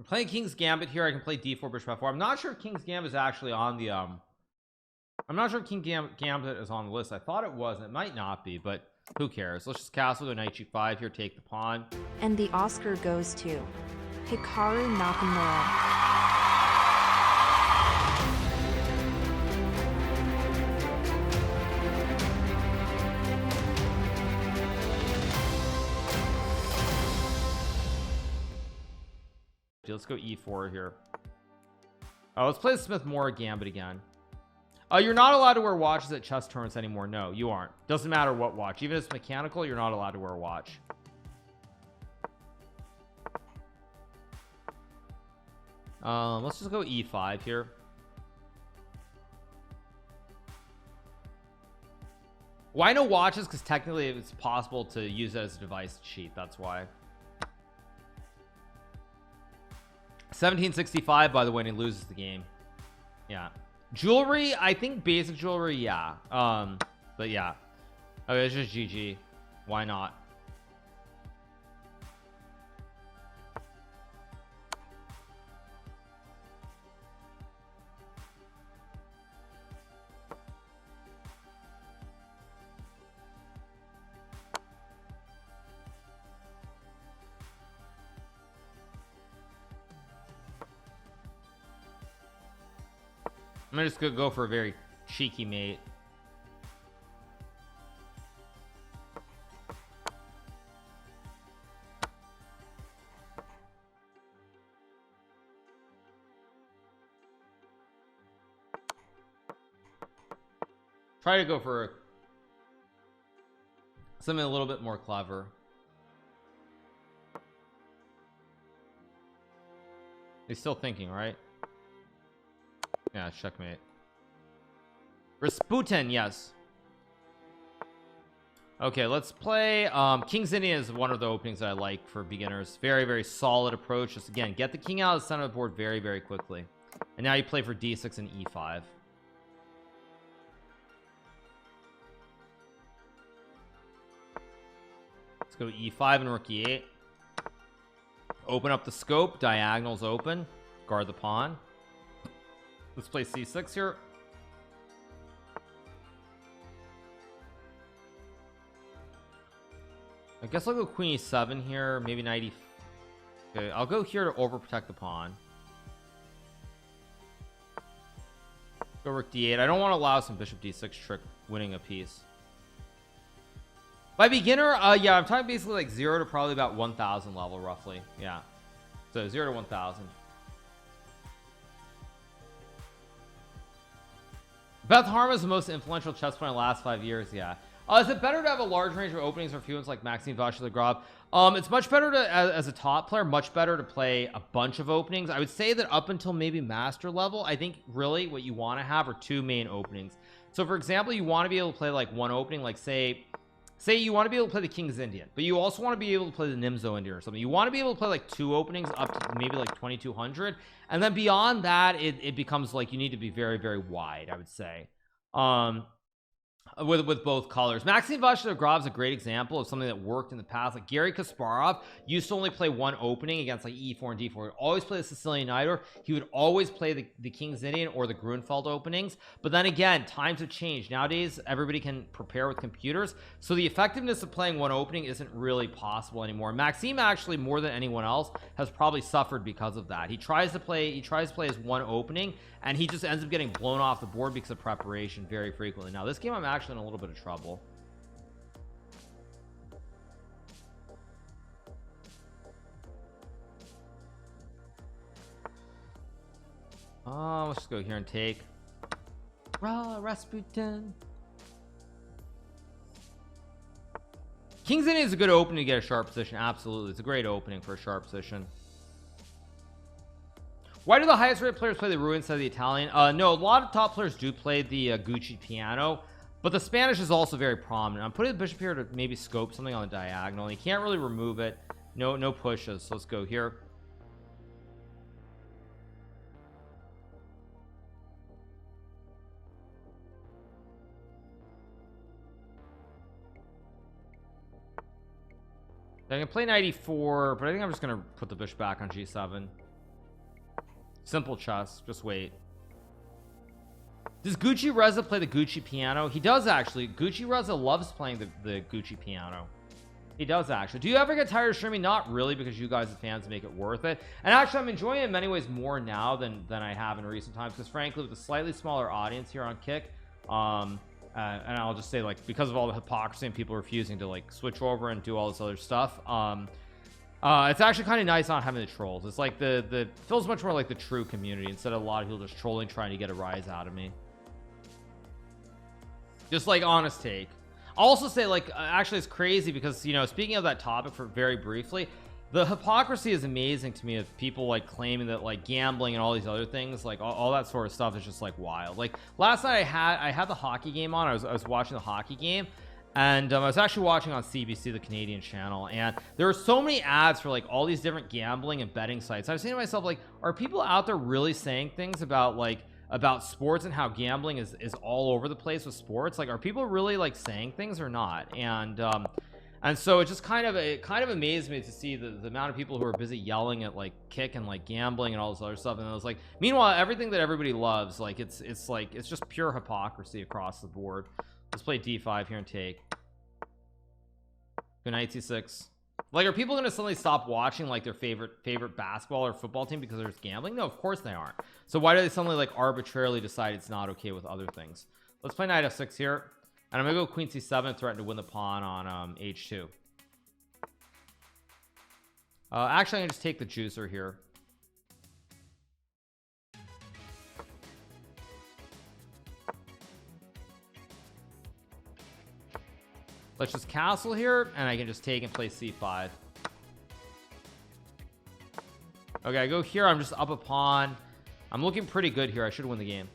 I'm playing King's Gambit here. I can play d4 bishop f4. I'm not sure King's Gambit is actually on the I'm not sure King Gambit is on the list. I thought it was, and it might not be, but who cares? Let's just castle to knight g5 here, take the pawn. And the Oscar goes to Hikaru Nakamura. Let's go e4 here. Oh, let's play the Smith Morra Gambit again. You're not allowed to wear watches at chess tournaments anymore. No, you aren't. Doesn't matter what watch. Even if it's mechanical, you're not allowed to wear a watch. Let's just go e5 here. Why no watches? Because technically it's possible to use it as a device to cheat. That's why. 1765, by the way, and he loses the game. Yeah. Jewelry, I think basic jewelry, yeah. But yeah. Okay, it's just GG. Why not? I'm just gonna go for a very cheeky mate. Try to go for something a little bit more clever. He's still thinking, right? Yeah, checkmate. Rasputin, yes. Okay, let's play King's Indian is one of the openings that I like for beginners. Very, very solid approach. Just again, get the king out of the center of the board very, very quickly. And now you play for d6 and e5. Let's go e5 and rook e8. Open up the scope, diagonals open, guard the pawn. Let's play c6 here. I guess I'll go queen e7 here, maybe knight e. Okay, I'll go here to overprotect the pawn. Go rook d8. I don't want to allow some bishop d6 trick winning a piece. By beginner, yeah, I'm talking basically like 0 to probably about 1000 level roughly. Yeah, so 0 to 1000. Beth Harmon is the most influential chess player in the last 5 years. Yeah. Is it better to have a large range of openings or few ones like Maxime Vachier-Lagrave? It's much better to, as a top player, much better to play a bunch of openings. I would say that up until maybe master level, I think really what you want to have are 2 main openings. So for example, you want to be able to play like one opening, like say you want to be able to play the King's Indian, but you also want to be able to play the Nimzo Indian or something. You want to be able to play like 2 openings up to maybe like 2200, and then beyond that it becomes like you need to be very, very wide, I would say, with both colors. Maxime Vachier-Lagrave is a great example of something that worked in the past. Like Garry Kasparov used to only play one opening against like e4 and d4. He would always play the Sicilian Knight, or he would always play the King's Indian or the Grunfeld openings. But then again, times have changed. Nowadays everybody can prepare with computers, so the effectiveness of playing one opening isn't really possible anymore. Maxime actually, more than anyone else, has probably suffered because of that. He tries to play as one opening, and he just ends up getting blown off the board because of preparation very frequently. Now this game I'm actually in a little bit of trouble. Let's just go here and take Rasputin. King's Indian is a good opening to get a sharp position. Absolutely, it's a great opening for a sharp position. Why do the highest rated players play the Ruin instead of the Italian? No, a lot of top players do play the Gucci piano, but the Spanish is also very prominent. I'm putting the bishop here to maybe scope something on the diagonal. You can't really remove it. No pushes. So let's go here. I can play knight e4, but I think I'm just gonna put the bishop back on g7. Simple chess. Just wait. Does Gucci Reza play the Gucci piano? He does actually. Gucci Reza loves playing the Gucci piano. He does actually. Do you ever get tired of streaming? Not really, because you guys, the fans, make it worth it. And actually, I'm enjoying it in many ways more now than I have in recent times, because frankly, with a slightly smaller audience here on Kick, and I'll just say, like, because of all the hypocrisy and people refusing to like switch over and do all this other stuff, it's actually kind of nice not having the trolls. It's like the feels much more like the true community instead of a lot of people just trolling, trying to get a rise out of me. Just like honest take. I'll also say, like, actually it's crazy because, you know, speaking of that topic for very briefly, the hypocrisy is amazing to me of people like claiming that like gambling and all these other things, like all that sort of stuff is just like wild. Like last night I had the hockey game on. I was watching the hockey game, and I was actually watching on CBC, the Canadian channel, and there were so many ads for like all these different gambling and betting sites. I was saying to myself, like, are people out there really saying things about sports and how gambling is all over the place with sports? Like, are people really like saying things or not? And so it just kind of amazed me to see the amount of people who are busy yelling at like Kick and like gambling and all this other stuff. And I was like, meanwhile, everything that everybody loves, like it's just pure hypocrisy across the board. Let's play d5 here and take. Good night, c6. Like, are people gonna suddenly stop watching like their favorite basketball or football team because there's gambling? No, of course they aren't. So why do they suddenly like arbitrarily decide it's not okay with other things? Let's play knight f6 here, and I'm gonna go queen c7, threaten to win the pawn on h2. Actually, I'm gonna just take the juicer here. Let's just castle here, and I can just take and play c5. Okay, I go here. I'm just up a pawn. I'm looking pretty good here. I should win the game.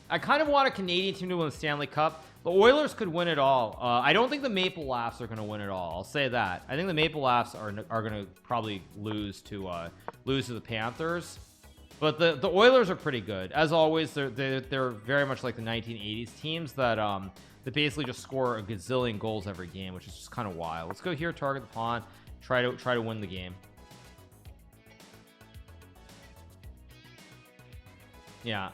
I kind of want a Canadian team to win the Stanley Cup. The Oilers could win it all. I don't think the Maple Laughs are going to win it all. I'll say that. I think the Maple Laughs are going to probably lose to the Panthers. But the Oilers are pretty good. As always, they're very much like the 1980s teams that basically just score a gazillion goals every game, which is just kind of wild. Let's go here, target the pawn, try to win the game. Yeah.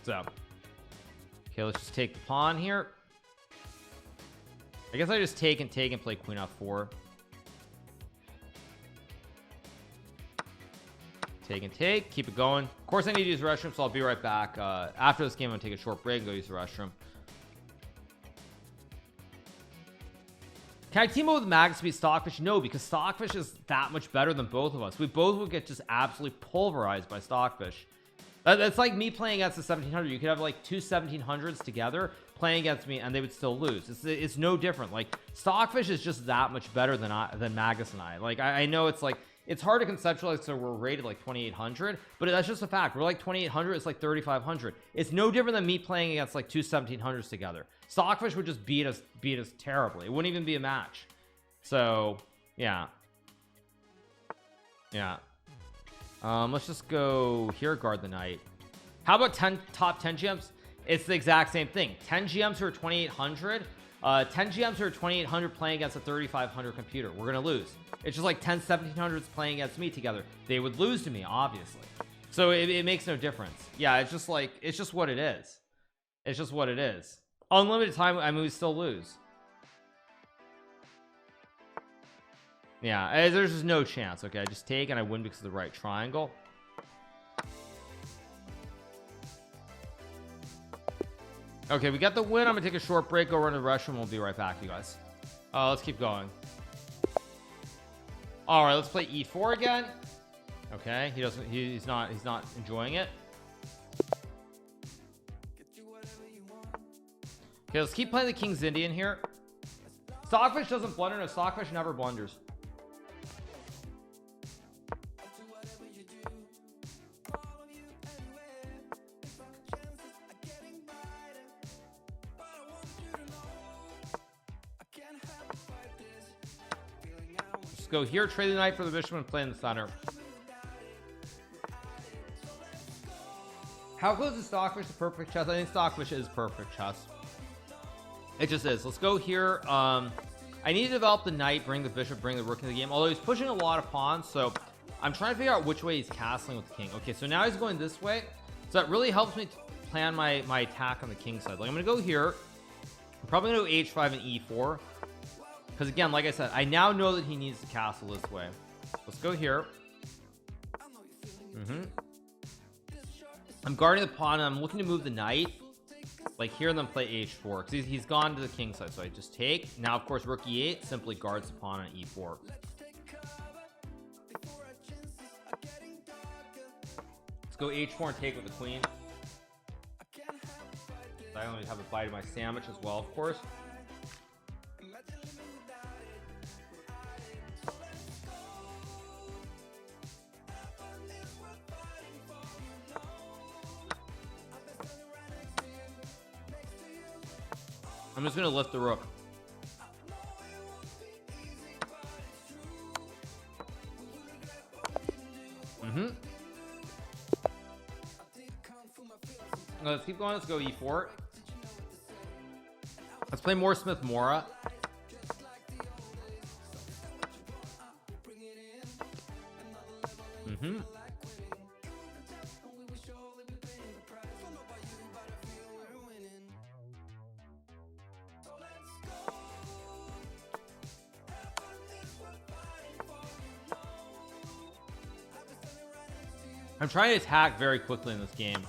So, okay, let's just take the pawn here. I guess I just take and play queen f4. Take and take, keep it going. Of course, I need to use the restroom, so I'll be right back. After this game, I'm gonna take a short break and go use the restroom. Can I team up with Magus to beat Stockfish? No, because Stockfish is that much better than both of us. We both would get just absolutely pulverized by Stockfish. That's like me playing against the 1700. You could have like two 1700s together playing against me, and they would still lose. It's no different. Like, Stockfish is just that much better than Magus and I. Like, I know it's like, it's hard to conceptualize, so we're rated like 2800, but that's just a fact. We're like 2800, it's like 3500. It's no different than me playing against like two 1700s together. Stockfish would just beat us terribly. It wouldn't even be a match. So yeah. Let's just go here, guard the knight. How about top 10 GMs? It's the exact same thing. 10 GMs who are 2800, 10 GMs who are 2800 playing against a 3500 computer. We're gonna lose. It's just like 10 1700s playing against me together. They would lose to me, obviously. So it makes no difference. Yeah, it's just like, it's just what it is. It's just what it is. Unlimited time, I mean, we still lose. Yeah, there's just no chance. Okay, I just take and I win because of the right triangle. Okay, we got the win. I'm gonna take a short break, go run to the restroom. We'll be right back, you guys. Let's keep going. All right, let's play e4 again. Okay, he's not enjoying it. Okay, let's keep playing the King's Indian here. Stockfish doesn't blunder. No, Stockfish never blunders. Let's go here, trade the knight for the bishop and play in the center. How close is Stockfish to perfect chess? I think Stockfish is perfect chess. It just is. Let's go here. I need to develop the knight, bring the bishop, bring the rook into the game. Although he's pushing a lot of pawns, so I'm trying to figure out which way he's castling with the king. Okay, so now he's going this way. So that really helps me plan my attack on the king side. Like I'm gonna go here. I'm probably gonna go h5 and e4. Because again, like I said, I now know that he needs to castle this way. Let's go here. I'm guarding the pawn and I'm looking to move the knight like here and then play h4 because he's gone to the king side. So I just take. Now of course rook e8 simply guards the pawn on e4. Let's go h4 and take with the queen. I only have a bite of my sandwich as well, of course. I'm just gonna lift the rook. Let's keep going. Let's go e4. Let's play more Smith Mora. I'm trying to attack very quickly in this game.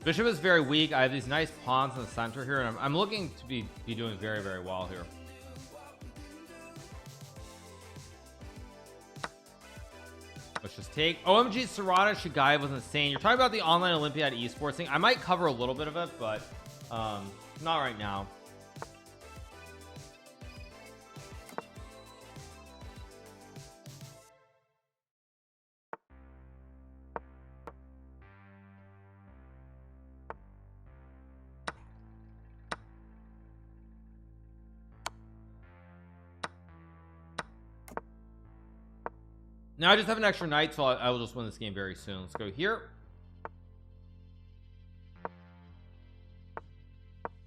Bishop is very weak. I have these nice pawns in the center here, and I'm looking to be doing very, very well here. Let's just take. OMG Serrata Shigaev was insane. You're talking about the online Olympiad esports thing. I might cover a little bit of it, but not right now. Now I just have an extra knight, so I will just win this game very soon. Let's go here.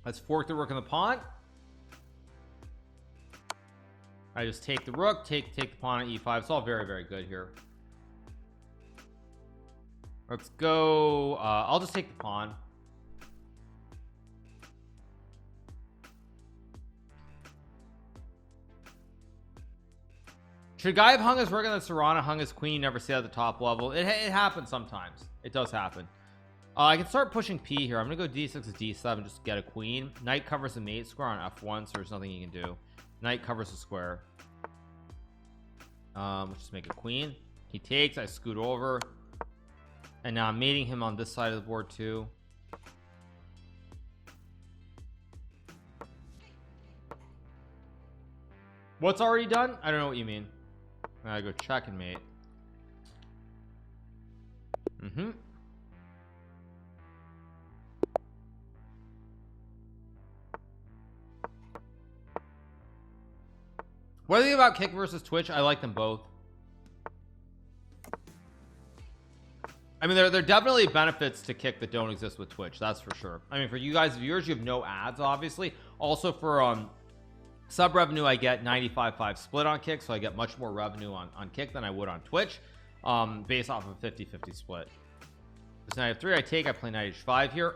Let's fork the rook and the pawn. I just take the rook, take the pawn on e5. It's all very, very good here. Let's go. I'll just take the pawn. Should guy have hung his rook and then Serrana hung his queen? You never see that at the top level. It happens sometimes. It does happen. I can start pushing P here. I'm gonna go d6 to d7 just to get a queen. Knight covers the mate square on f1, so there's nothing you can do. Knight covers the square. Let's just make a queen. He takes. I scoot over, and now I'm mating him on this side of the board too. What's already done? I don't know what you mean. I go check and mate. What do you think about Kick versus Twitch? I like them both. I mean, there are definitely benefits to Kick that don't exist with Twitch. That's for sure. I mean, for you guys viewers, you have no ads, obviously. Also for sub revenue, I get 95-5 split on Kick, so I get much more revenue on Kick than I would on Twitch, based off of a 50-50 split. This knight f3 I take. I play knight h5 here.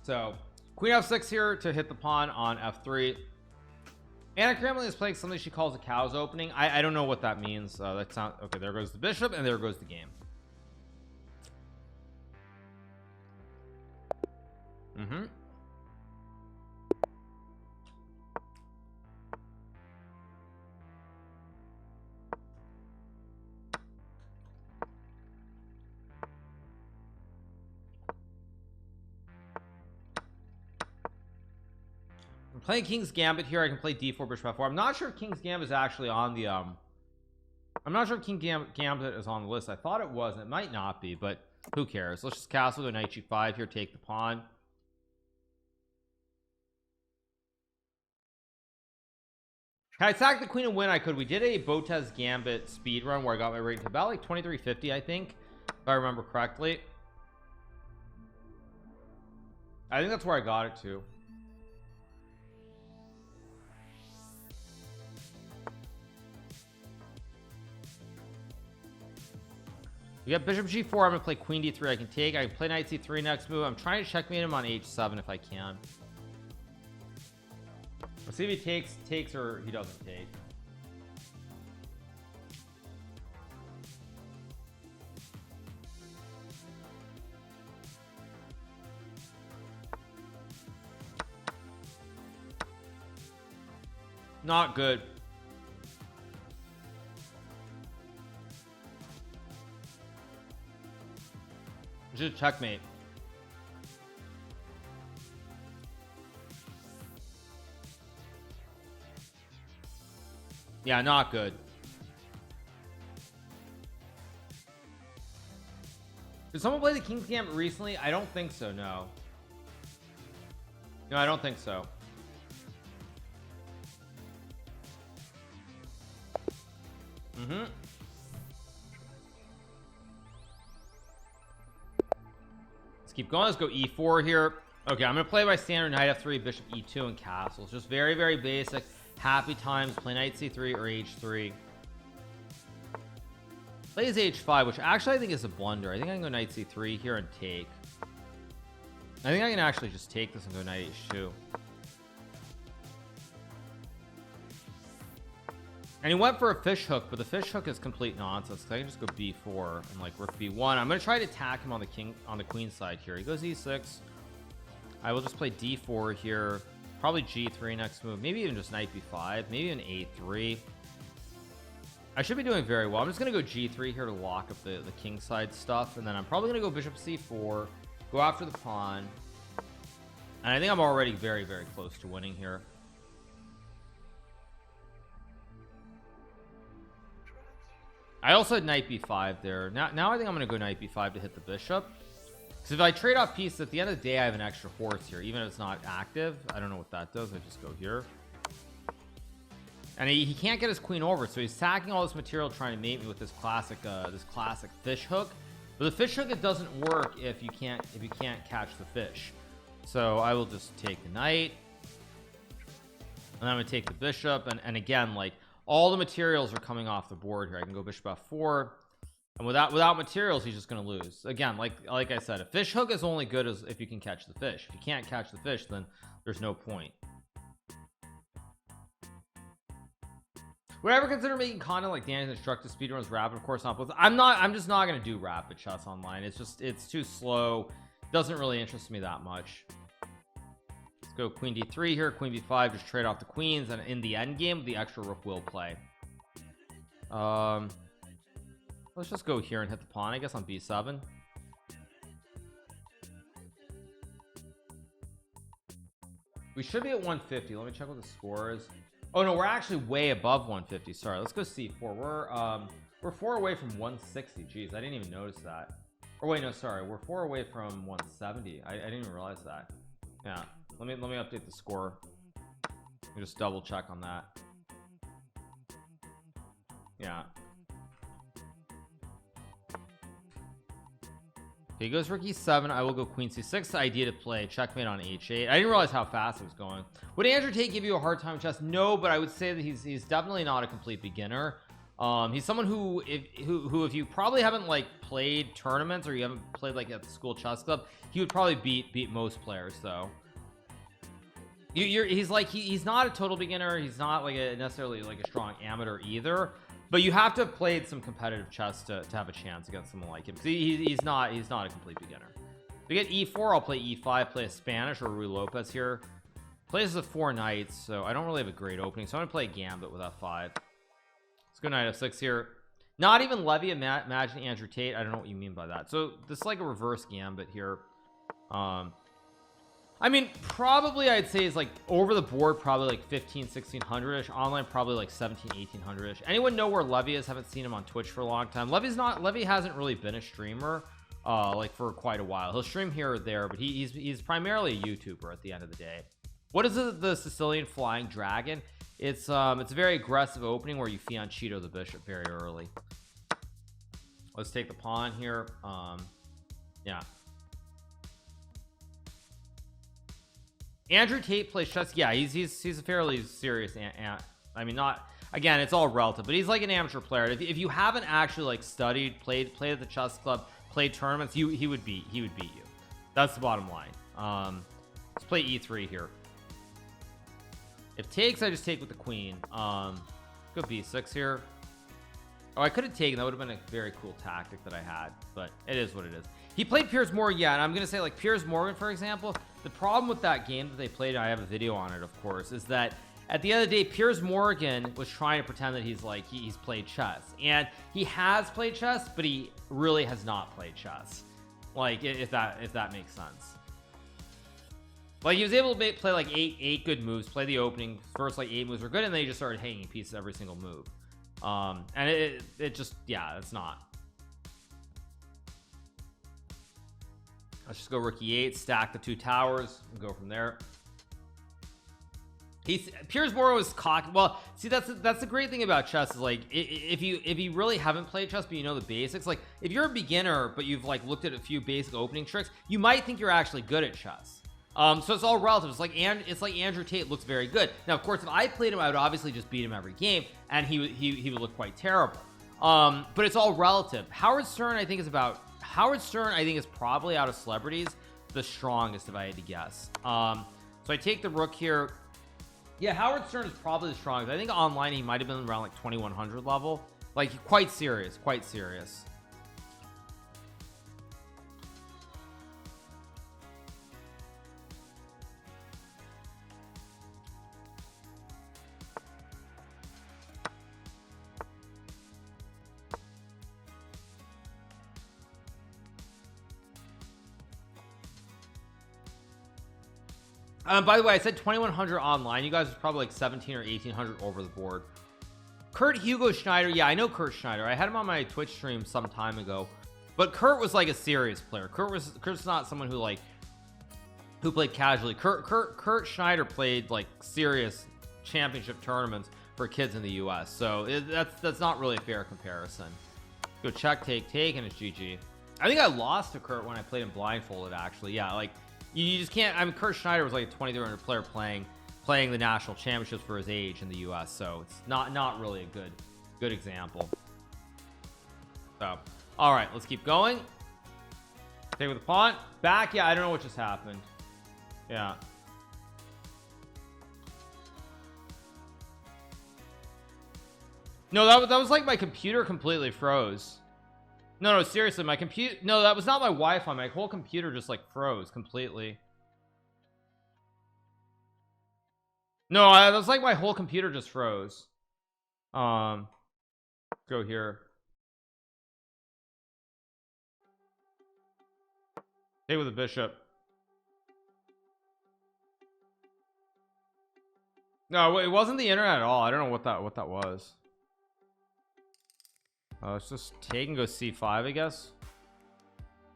So queen f6 here to hit the pawn on f3. Anna Kremlin is playing something she calls a cow's opening. I don't know what that means. That's not okay. There goes the bishop, and there goes the game. I'm playing King's Gambit here. I can play d4 bishop f4. I'm not sure if King's Gambit is actually on the I'm not sure if King Gambit is on the list. I thought it was. It might not be, but Who cares? Let's just castle, go knight g5 here, take the pawn. Can I sack the queen and win? I could. We did a Botez Gambit speed run where I got my rating to about like 2350, I think, if I remember correctly. I think that's where I got it to. We got bishop g4. I'm gonna play queen d3. I can take. I can play knight c3 next move. I'm trying to checkmate him on h7 if I can. Let's see if he takes or he doesn't take. Not good. Just checkmate. Yeah, not good. Did someone play the King's Gambit recently? I don't think so. No, I don't think so. Let's keep going. Let's go e4 here. Okay, I'm gonna play my standard knight f3, bishop e2, and castles. Just very, very basic. Happy times. Play knight c3 or h3. Plays h5, which actually I think is a blunder. I think I can go knight c3 here and take. I think I can actually just take this and go knight h2. And he went for a fish hook, but the fish hook is complete nonsense. So I can just go b4 and like rook b1. I'm gonna try to attack him on the queen side here. He goes e6. I will just play d4 here. Probably g3 next move. Maybe even just knight b5. Maybe an a3. I should be doing very well. I'm just gonna go g3 here to lock up the king side stuff, and then I'm probably gonna go bishop c4, go after the pawn, and I think I'm already very, very close to winning here. I also had knight b5 there. Now I think I'm gonna go knight b5 to hit the bishop, because if I trade off pieces at the end of the day, I have an extra horse here, even if it's not active. I don't know what that does. I just go here, and he can't get his queen over, so he's sacking all this material trying to mate me with this classic fish hook. But the fish hook, it doesn't work if you can't catch the fish. So I will just take the knight, and I'm gonna take the bishop, and again, like, all the materials are coming off the board here. I can go bishop f4, and without materials, he's just gonna lose. Again, like I said, a fish hook is only good as if you can catch the fish. If you can't catch the fish, then there's no point. Would I ever consider making content like Danny's instructive speedruns rapid? Of course not. But I'm just not gonna do rapid chess online. It's too slow. Doesn't really interest me that much. Let's go queen d3 here, queen b5, just trade off the queens, and in the end game the extra rook will play. Let's just go here and hit the pawn, I guess, on b7. We should be at 150. Let me check what the score is. Oh no, we're actually way above 150. Sorry, let's go c4. We're 4 away from 160. Jeez, I didn't even notice that. Or wait, no, sorry, we're 4 away from 170. I didn't even realize that. Yeah, let me update the score. Let me just double check on that. Yeah. Okay, he goes rook e7. I will go queen c6. The idea to play checkmate on h8. I didn't realize how fast it was going. Would Andrew Tate give you a hard time in chess? No, but I would say that he's definitely not a complete beginner. He's someone who if you probably haven't like played tournaments, or you haven't played like at the school chess club, he would probably beat most players though. He's not a total beginner. He's not like necessarily like a strong amateur either, but you have to have played some competitive chess to have a chance against someone like him. He's not a complete beginner. If we get e4, I'll play e5, play a Spanish or Rui Lopez here. Plays the 4 knights, so I don't really have a great opening, so I'm gonna play a gambit with f5. Let's go knight f6 here. Not even Levy. Imagine Andrew Tate. I don't know what you mean by that. So this is like a reverse gambit here. I mean, probably I'd say is like over the board, probably like 1600 ish. Online, probably like 1800 ish. Anyone know where Levy is? Haven't seen him on Twitch for a long time. Levy hasn't really been a streamer. like for quite a while. He'll stream here or there, but he's primarily a YouTuber at the end of the day. What is the Sicilian Flying Dragon? It's a very aggressive opening where you Fion Cheeto the bishop very early. Let's take the pawn here. Yeah. Andrew Tate plays chess. Yeah, he's a fairly serious. I mean, not again. It's all relative, but he's like an amateur player. If you haven't actually like studied, played at the chess club, played tournaments, he would beat you. That's the bottom line. Let's play e3 here. If takes, I just take with the queen. Go b6 here. Oh, I could have taken. That would have been a very cool tactic that I had, but it is what it is. He played Piers Morgan, yeah, and I'm gonna say like Piers Morgan, for example. The problem with that game that they played, I have a video on it, of course, is that at the end of the day, Piers Morgan was trying to pretend that he's like he's played chess, and he has played chess, but he really has not played chess. Like if that makes sense. Like he was able to play like eight good moves, play the opening first like 8 moves were good, and then he just started hanging pieces every single move. And it just, yeah, it's not. Let's just go rook e8, stack the 2 towers, and go from there. Piers Morgan was cocky. Well, see, that's the great thing about chess is like if you really haven't played chess but you know the basics, like if you're a beginner but you've like looked at a few basic opening tricks, you might think you're actually good at chess. So it's all relative. It's like Andrew Tate looks very good. Now, of course, if I played him, I would obviously just beat him every game, and he would look quite terrible. But it's all relative. Howard Stern, I think, is probably out of celebrities the strongest, if I had to guess. So I take the rook here. Yeah, Howard Stern is probably the strongest. I think online he might have been around like 2100 level. Like quite serious. By the way, I said 2100 online. You guys was probably like 17 or 1800 over the board. Kurt Hugo Schneider. Yeah, I know Kurt Schneider. I had him on my Twitch stream some time ago, but Kurt was like a serious player. Kurt's not someone who played casually. Kurt Schneider played like serious championship tournaments for kids in the US. So that's not really a fair comparison. Go check, take, and it's GG. I think I lost to Kurt when I played him blindfolded, actually. Yeah, like you just can't. I mean, Kurt Schneider was like a 2300 player playing the national championships for his age in the US, so it's not really a good example. So all right, let's keep going. Take with the pawn back. Yeah, I don't know what just happened. Yeah, no, that was like my computer completely froze. No, seriously, my computer. No, that was not my Wi-Fi. My whole computer just like froze completely. No, that was like my whole computer just froze. Go here. Hey, with the bishop. No, it wasn't the internet at all. I don't know what that was. Let's just take and go c5, I guess.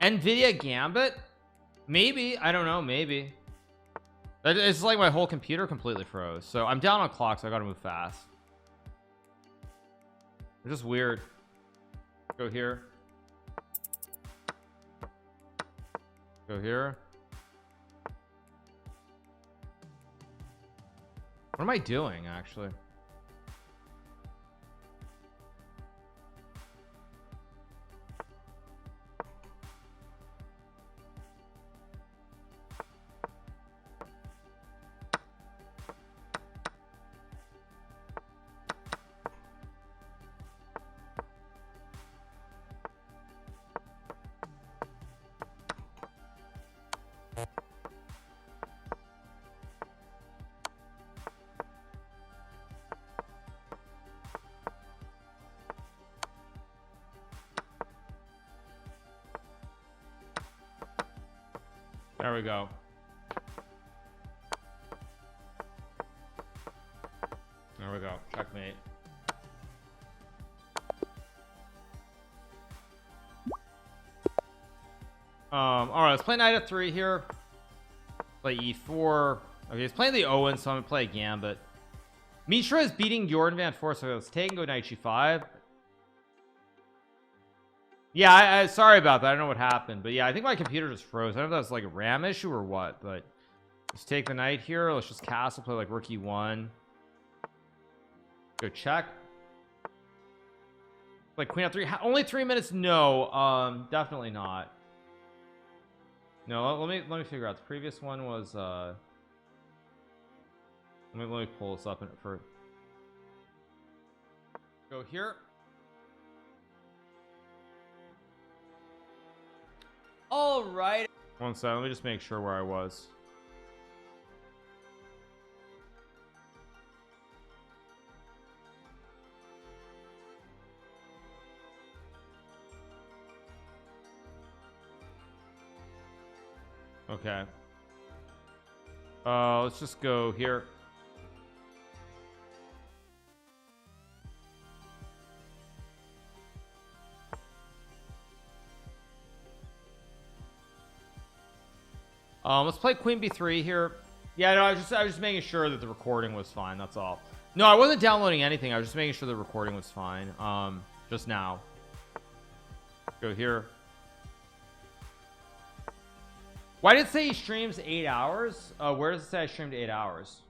Nvidia Gambit? Maybe. I don't know. Maybe. It's like my whole computer completely froze. So I'm down on clock, so I gotta move fast. It's just weird. Go here. Go here. What am I doing, actually? There we go. There we go. Checkmate. All right, let's play knight f3 here. Play e4. Okay, he's playing the Owen, so I'm gonna play a gambit. Mishra is beating Jordan Van Force, so let's take and go knight g5. Yeah, I sorry about that. I don't know what happened, but yeah, I think my computer just froze. I don't know if that's like a RAM issue or what, but let's take the knight here. Let's just castle, play like rook e1. Go check. Like queen f3. Only 3 minutes? No, definitely not. No, let me figure out. The previous one was let me pull this up for go here. All right. One second. Let me just make sure where I was. Okay. Let's just go here. Let's play queen b3 here. Yeah, no, I was just making sure that the recording was fine. That's all. No, I wasn't downloading anything. I was just making sure the recording was fine. Just now. Go here. Why did it say he streams 8 hours? Where does it say I streamed 8 hours?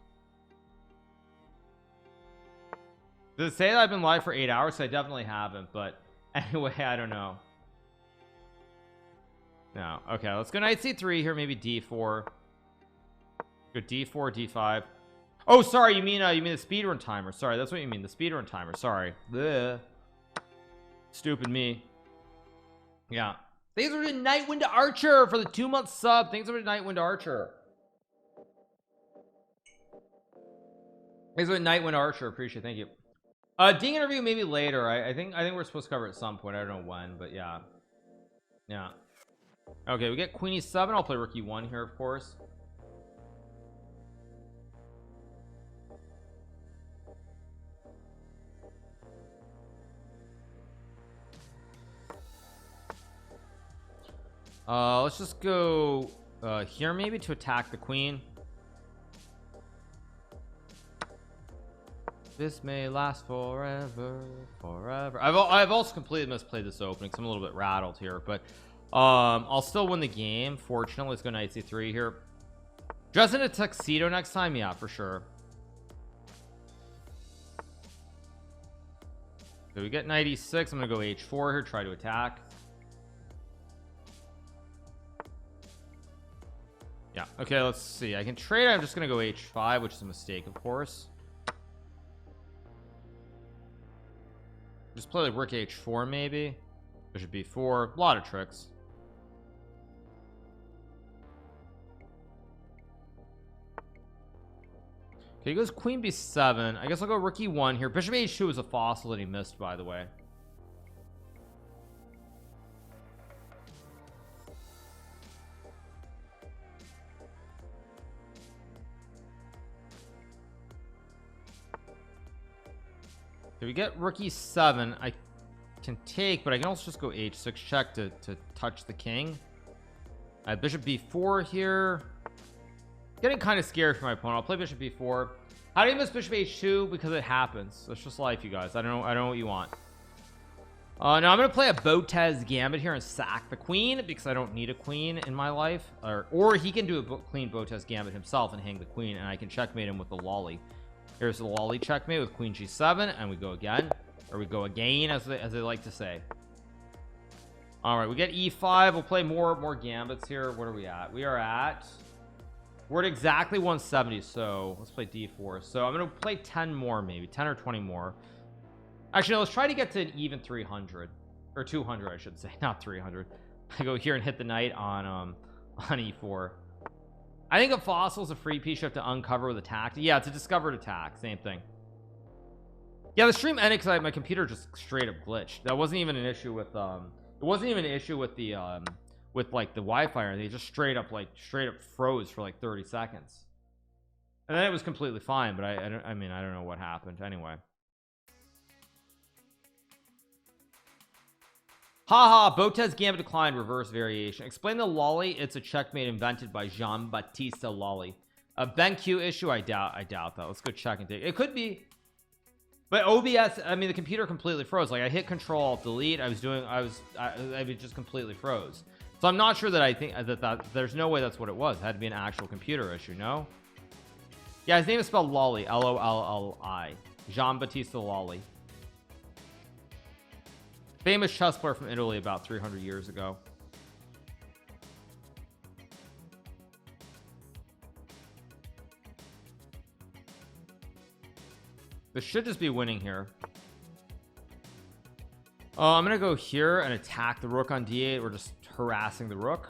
Does it say that I've been live for 8 hours? I definitely haven't, but anyway, I don't know. No. Okay, let's go knight c3 here, maybe d4. Go d4, d5. Oh, sorry, you mean the speedrun timer. Sorry, that's what you mean, the speedrun timer. Sorry. Bleh. Stupid me. Yeah. Thanks for the Nightwind Archer for the 2-month sub. Thanks for the Nightwind Archer. Thanks for the Nightwind Archer. Appreciate it. Thank you. Ding interview maybe later. I think we're supposed to cover it at some point. I don't know when, but yeah. Yeah. Okay, we get queen e7. I'll play rook e1 here, of course. Let's just go here maybe to attack the queen. This may last forever. I've also completely misplayed this opening because I'm a little bit rattled here, but I'll still win the game. Fortunately, let's go knight c3 here. Dress in a tuxedo next time, yeah, for sure. So we get knight e6. I'm gonna go h4 here, try to attack. Yeah, okay, let's see. I can trade. I'm just gonna go h5, which is a mistake, of course. Just play like rook h4 maybe. Bishop b4. A lot of tricks. Okay, he goes queen b7. I guess I'll go rook e1 here. Bishop h2 is a fossil that he missed, by the way. Okay, we get rook e7. I can take, but I can also just go h6 check to touch the king. I have bishop b4 here. Getting kind of scared for my opponent. I'll play bishop b4. How do you miss bishop h2? Because it happens. That's just life, you guys. I don't know what you want. Now I'm gonna play a Botez gambit here and sack the queen because I don't need a queen in my life. Or he can do a clean Botez gambit himself and hang the queen, and I can checkmate him with the lolly. Here's the lolly checkmate with queen g7, and we go again, or we go again, as they like to say. All right, we get e5. We'll play more gambits here. What are we at? We're at exactly 170, so let's play d4. So I'm gonna play 10 more, maybe 10 or 20 more. Actually, let's try to get to an even 300 or 200, I should say, not 300. I go here and hit the knight on e4. I think a fossil is a free piece you have to uncover with attack. Yeah, it's a discovered attack, same thing. Yeah, the stream ended because my computer just straight up glitched. That wasn't even an issue with it wasn't even an issue with the with like the Wi-Fi, or they just straight up froze for like 30 seconds, and then it was completely fine. But I mean I don't know what happened anyway. Haha, Botez Gambit declined, reverse variation. Explain the lolly. It's a checkmate invented by Jean-Baptiste Lolly. A BenQ issue, I doubt that. Let's go check and take it. Could be, but OBS, I mean, the computer completely froze. Like I hit Control Alt Delete, I just completely froze. So I'm not sure that I think that there's no way that's what it was. It had to be an actual computer issue. No, yeah, his name is spelled Lolly, Lolli. Jean-Baptiste Lolly, famous chess player from Italy about 300 years ago. This should just be winning here. I'm gonna go here and attack the rook on d8. We're just harassing the rook.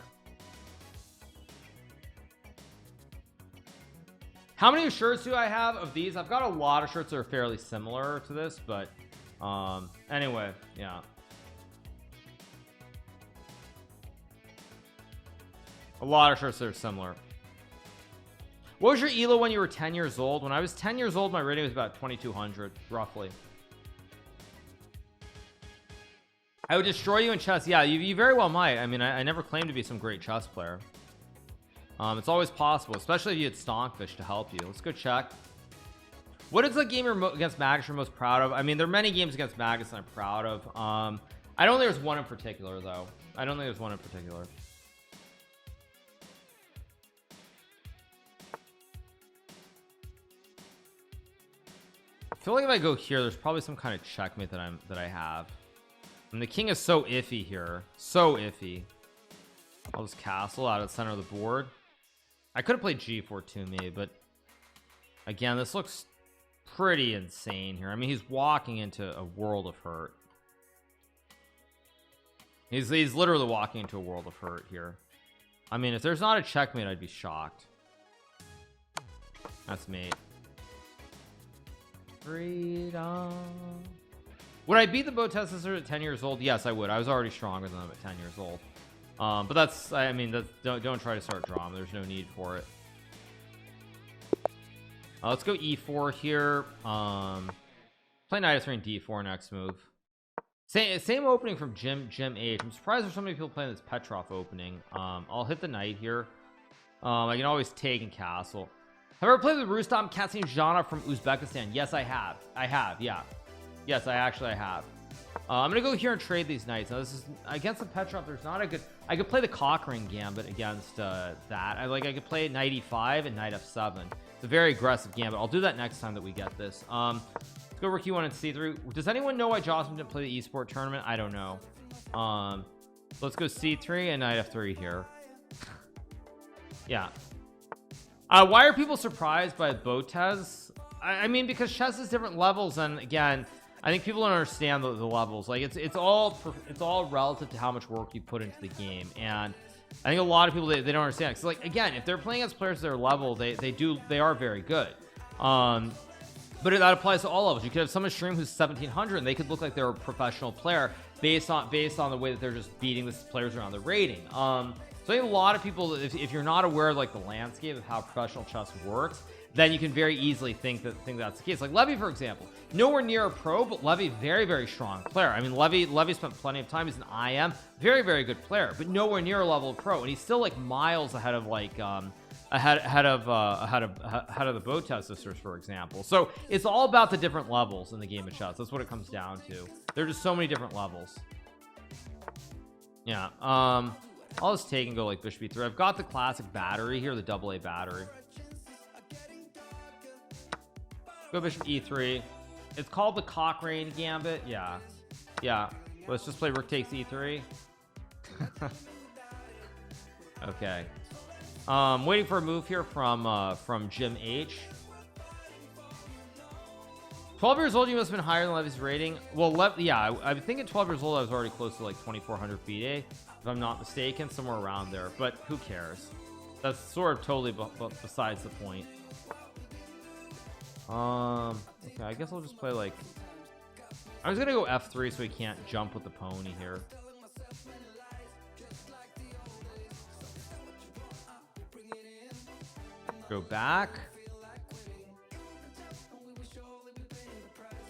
How many shirts do I have of these? I've got a lot of shirts that are fairly similar to this, but anyway, yeah. A lot of shirts that are similar. What was your elo when you were 10 years old? When I was 10 years old, my rating was about 2200 roughly. I would destroy you in chess. Yeah, you very well might. I mean, I never claimed to be some great chess player. It's always possible, especially if you had Stonkfish to help you. Let's go check. What is the game against Magus you're most proud of? I mean, there are many games against Magus that I'm proud of. I don't think there's one in particular though. I don't think there's one in particular. I feel like if I go here, there's probably some kind of checkmate that I have. And the king is so iffy here, so iffy. I'll just castle out of the center of the board. I could have played g4 too, maybe, but again, this looks pretty insane here. I mean, he's walking into a world of hurt. He's literally walking into a world of hurt here. I mean, if there's not a checkmate, I'd be shocked. That's mate. Freedom. Would I beat the Botez sister at 10 years old? Yes, I would. I was already stronger than them at 10 years old. But that's, I mean, don't try to start drama. There's no need for it. Let's go e4 here. Play knight f3 and d4 next move. Same opening from GMH. I'm surprised there's so many people playing this Petrov opening. I'll hit the knight here. I can always take and castle. Have I ever played with Rustam Katsinjana from Uzbekistan? Yes, I have. Yeah. Yes, I have. I'm gonna go here and trade these knights. Now this is against the Petrov. There's not a good, I could play the Cochrane gambit against that. I could play knight e5 and knight f7. It's a very aggressive gambit. I'll do that next time that we get this. Let's go rook e1 and c3. Does anyone know why Jocelyn didn't play the esport tournament? I don't know. Let's go c3 and knight f3 here. Yeah. Why are people surprised by Botez? I mean, because chess is different levels, and again, I think people don't understand the levels. Like it's all relative to how much work you put into the game, and I think a lot of people they don't understand. So like again, if they're playing against players at their level, they are very good. But that applies to all levels. You could have someone stream who's 1700 and they could look like they're a professional player based on the way that they're just beating the players around the rating. So I think a lot of people, if you're not aware of like the landscape of how professional chess works, then you can very easily think that's the case. Like Levy, for example, nowhere near a pro, but Levy, very, very strong player. I mean, Levy spent plenty of time. He's an IM, very, very good player, but nowhere near a level of pro, and he's still like miles ahead of like ahead of the Botez sisters, for example. So it's all about the different levels in the game of chess. That's what it comes down to. There are just so many different levels. Yeah. I'll just take and go like bishop e3. I've got the classic battery here, the AA battery. Go bishop e3. It's called the Cochrane gambit. Yeah. Let's just play rook takes e3. Okay. Waiting for a move here from Jim H. 12 years old, you must have been higher than Levy's rating. Well, yeah, I think at 12 years old I was already close to like 2400 FIDE, if I'm not mistaken, somewhere around there, but who cares? That's sort of totally besides the point. Okay, I guess I'll just play like, I was gonna go f3 so he can't jump with the pony here. Go back.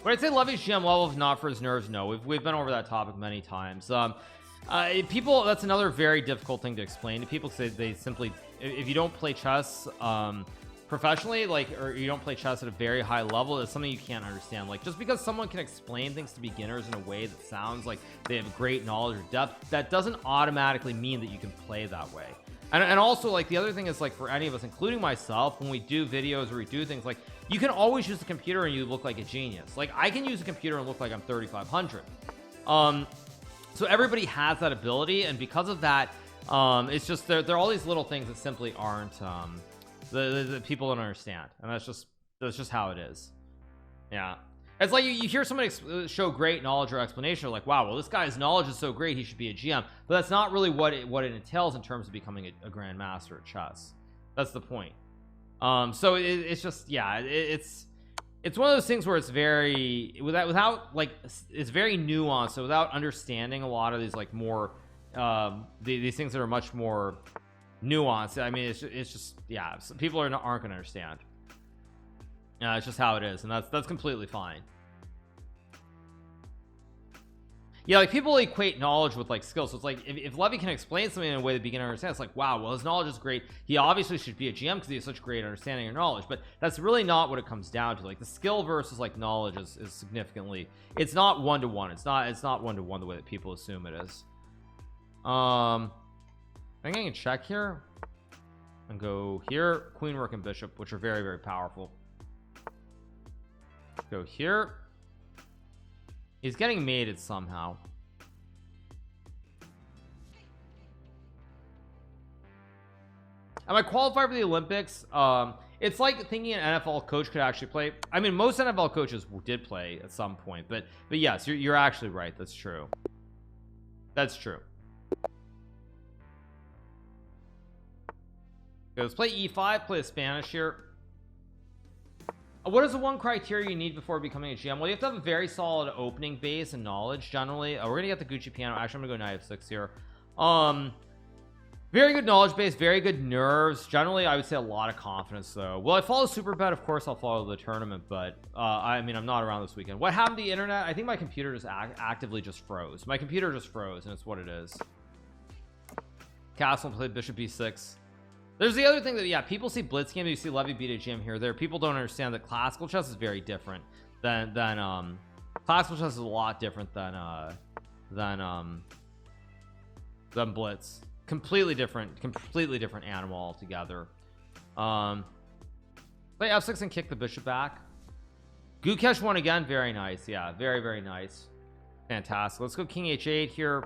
Would I say Levy's GM level if not for his nerves? No, we've been over that topic many times. People, that's another very difficult thing to explain to people, because they simply, if you don't play chess professionally, like, or you don't play chess at a very high level, it's something you can't understand. Like, just because someone can explain things to beginners in a way that sounds like they have great knowledge or depth, that doesn't automatically mean that you can play that way. And also, like, the other thing is, like, for any of us, including myself, when we do videos or we do things, like, you can always use the computer and you look like a genius. Like, I can use a computer and look like I'm 3500. So everybody has that ability, and because of that, it's just there are all these little things that simply aren't the people don't understand, and that's just how it is. Yeah, it's like you hear somebody show great knowledge or explanation, like, wow, well, this guy's knowledge is so great, he should be a GM, but that's not really what it entails in terms of becoming a grandmaster at chess. That's the point. So it's just, yeah, it's one of those things where it's very without like, it's very nuanced. So without understanding a lot of these, like, more these things that are much more nuanced, I mean, it's just, yeah, so people aren't gonna understand. It's just how it is, and that's completely fine. Yeah, like, people equate knowledge with, like, skills. So it's like, if Levy can explain something in a way that beginner understands, it's like, wow, well, his knowledge is great, he obviously should be a GM because he has such great understanding or knowledge. But that's really not what it comes down to. Like, the skill versus, like, knowledge is significantly, it's not one-to-one. It's not one-to-one the way that people assume it is. I think I can check here and go here, queen, rook, and bishop, which are very, very powerful. Go here. He's getting mated somehow. Am I qualified for the Olympics? It's like thinking an NFL coach could actually play. I mean, most NFL coaches did play at some point, but yes, you're actually right. That's true. That's true. Okay, let's play e5, play the Spanish here. What is the one criteria you need before becoming a GM? Well, you have to have a very solid opening base and knowledge generally. We're gonna get the Gucci piano. Actually, I'm gonna go knight f6 here. Very good knowledge base, very good nerves. Generally, I would say a lot of confidence though. Will I follow super bet? Of course I'll follow the tournament, but I mean, I'm not around this weekend. What happened to the internet? I think my computer just actively just froze. My computer just froze, and it's what it is. Castle played bishop b6. There's the other thing that, yeah, people see blitz game, you see Levy beat a GM here or there. People don't understand that classical chess is very different than classical chess is a lot different than blitz. Completely different animal altogether. Play f6 and kick the bishop back. Gukesh won again. Very nice. Yeah, very, very nice. Fantastic. Let's go king h8 here.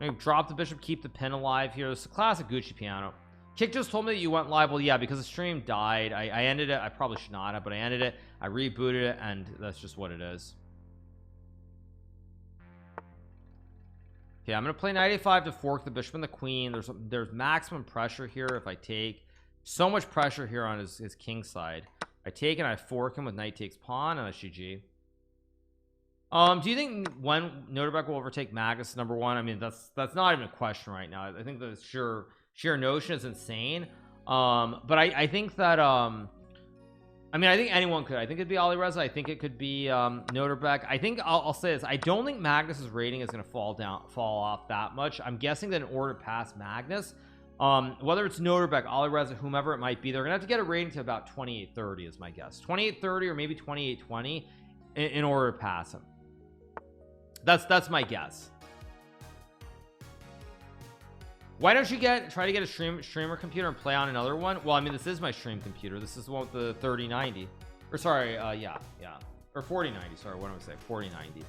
I'm gonna drop the bishop, keep the pin alive here. This is a classic Gucci piano. Kick just told me that you went live. Well, yeah, because the stream died. I ended it. I probably should not have, but I ended it. I rebooted it, and that's just what it is. Okay, I'm gonna play knight a5 to fork the bishop and the queen. There's maximum pressure here if I take. So much pressure here on his king side. I take and I fork him with knight takes pawn, and that's GG. Do you think when Noterbeck will overtake Magnus #1? I mean, that's not even a question right now. I think the sheer notion is insane. But I think that I mean, I think anyone could. I think it'd be Ali Reza. I think it could be Noterbeck. I think I'll say this. I don't think Magnus's rating is going to fall off that much. I'm guessing that in order to pass Magnus, whether it's Noterbeck, Ali Reza, whomever it might be, they're gonna have to get a rating to about 2830 is my guess. 2830 or maybe 2820 in order to pass him. That's my guess. Why don't you try to get a streamer computer and play on another one? Well, I mean, this is my stream computer. This is the one with the 3090, or sorry, yeah, or 4090. Sorry, what am I saying? 4090.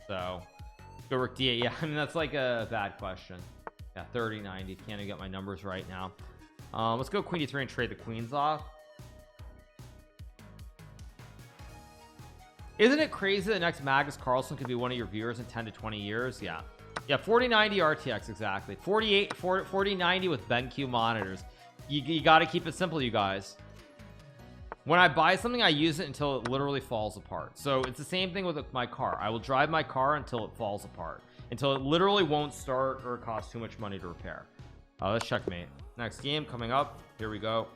So go rook d8. Yeah, I mean, that's like a bad question. Yeah, 3090. Can't even get my numbers right now. Let's go queen d3 and trade the queens off. Isn't it crazy that next Magnus Carlsen could be one of your viewers in 10 to 20 years? Yeah. Yeah, 4090 RTX, exactly. 4090 with BenQ monitors. You got to keep it simple, you guys. When I buy something, I use it until it literally falls apart. So it's the same thing with my car. I will drive my car until it falls apart, until it literally won't start or it costs too much money to repair. Let's checkmate. Next game coming up. Here we go.